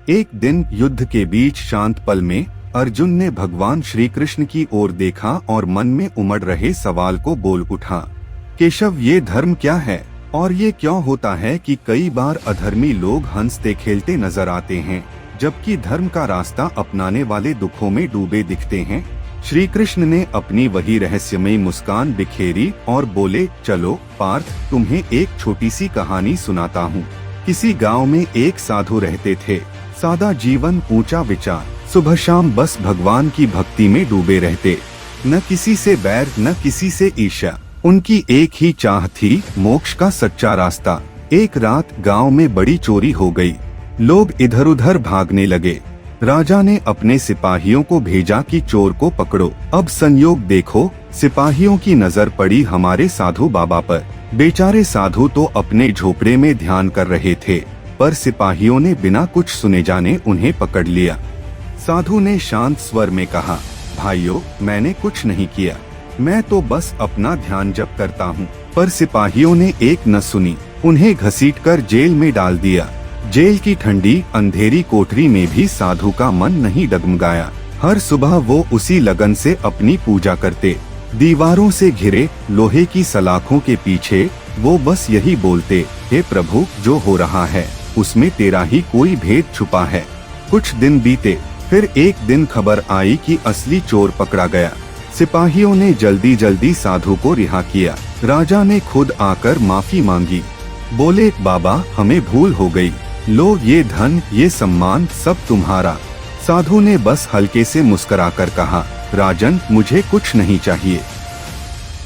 एक दिन युद्ध के बीच शांत पल में अर्जुन ने भगवान श्री कृष्ण की ओर देखा और मन में उमड़ रहे सवाल को बोल उठा। केशव, ये धर्म क्या है और ये क्यों होता है कि कई बार अधर्मी लोग हंसते खेलते नजर आते हैं, जबकि धर्म का रास्ता अपनाने वाले दुखों में डूबे दिखते हैं। श्री कृष्ण ने अपनी वही रहस्यमयी मुस्कान बिखेरी और बोले, चलो पार्थ, तुम्हें एक छोटी सी कहानी सुनाता हूँ। किसी गांव में एक साधु रहते थे। सादा जीवन, ऊंचा विचार, सुबह शाम बस भगवान की भक्ति में डूबे रहते। न किसी से बैर, न किसी से ईर्ष्या। उनकी एक ही चाह थी, मोक्ष का सच्चा रास्ता। एक रात गांव में बड़ी चोरी हो गई। लोग इधर उधर भागने लगे। राजा ने अपने सिपाहियों को भेजा कि चोर को पकड़ो। अब संयोग देखो, सिपाहियों की नजर पड़ी हमारे साधु बाबा पर। बेचारे साधु तो अपने झोपड़े में ध्यान कर रहे थे, पर सिपाहियों ने बिना कुछ सुने जाने उन्हें पकड़ लिया। साधु ने शांत स्वर में कहा, भाइयों, मैंने कुछ नहीं किया, मैं तो बस अपना ध्यान जप करता हूँ। पर सिपाहियों ने एक न सुनी, उन्हें घसीटकर जेल में डाल दिया। जेल की ठंडी अंधेरी कोठरी में भी साधु का मन नहीं डगमगाया। हर सुबह वो उसी लगन से अपनी पूजा करते। दीवारों से घिरे लोहे की सलाखों के पीछे वो बस यही बोलते, हे प्रभु, जो हो रहा है उसमें तेरा ही कोई भेद छुपा है। कुछ दिन बीते, फिर एक दिन खबर आई कि असली चोर पकड़ा गया। सिपाहियों ने जल्दी जल्दी साधु को रिहा किया। राजा ने खुद आकर माफी मांगी। बोले, बाबा, हमें भूल हो गई, लो ये धन, ये सम्मान सब तुम्हारा। साधु ने बस हल्के से मुस्कुराकर कहा, राजन, मुझे कुछ नहीं चाहिए।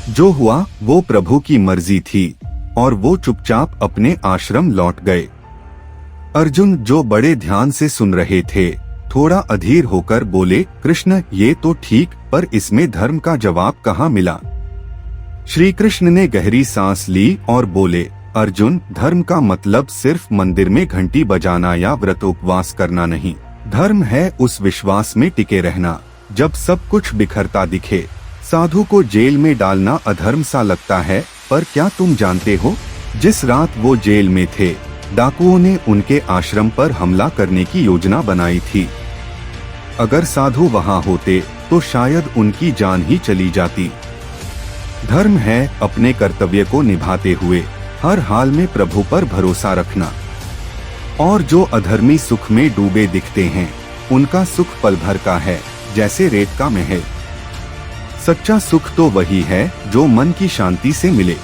जो हुआ वो प्रभु की मर्जी थी। और वो चुपचाप अपने आश्रम लौट गए। अर्जुन, जो बड़े ध्यान से सुन रहे थे, थोड़ा अधीर होकर बोले, कृष्ण, ये तो ठीक, पर इसमें धर्म का जवाब कहाँ मिला? श्री कृष्ण ने गहरी सांस ली और बोले, अर्जुन, धर्म का मतलब सिर्फ मंदिर में घंटी बजाना या व्रतोपवास करना नहीं। धर्म है उस विश्वास में टिके रहना जब सब कुछ बिखरता दिखे। साधु को जेल में डालना अधर्म सा लगता है, पर क्या तुम जानते हो, जिस रात वो जेल में थे, डाकुओं ने उनके आश्रम पर हमला करने की योजना बनाई थी। अगर साधु वहां होते तो शायद उनकी जान ही चली जाती। धर्म है अपने कर्तव्य को निभाते हुए हर हाल में प्रभु पर भरोसा रखना। और जो अधर्मी सुख में डूबे दिखते हैं, उनका सुख पल भर का है, जैसे रेत का महल। सच्चा सुख तो वही है जो मन की शांति से मिले।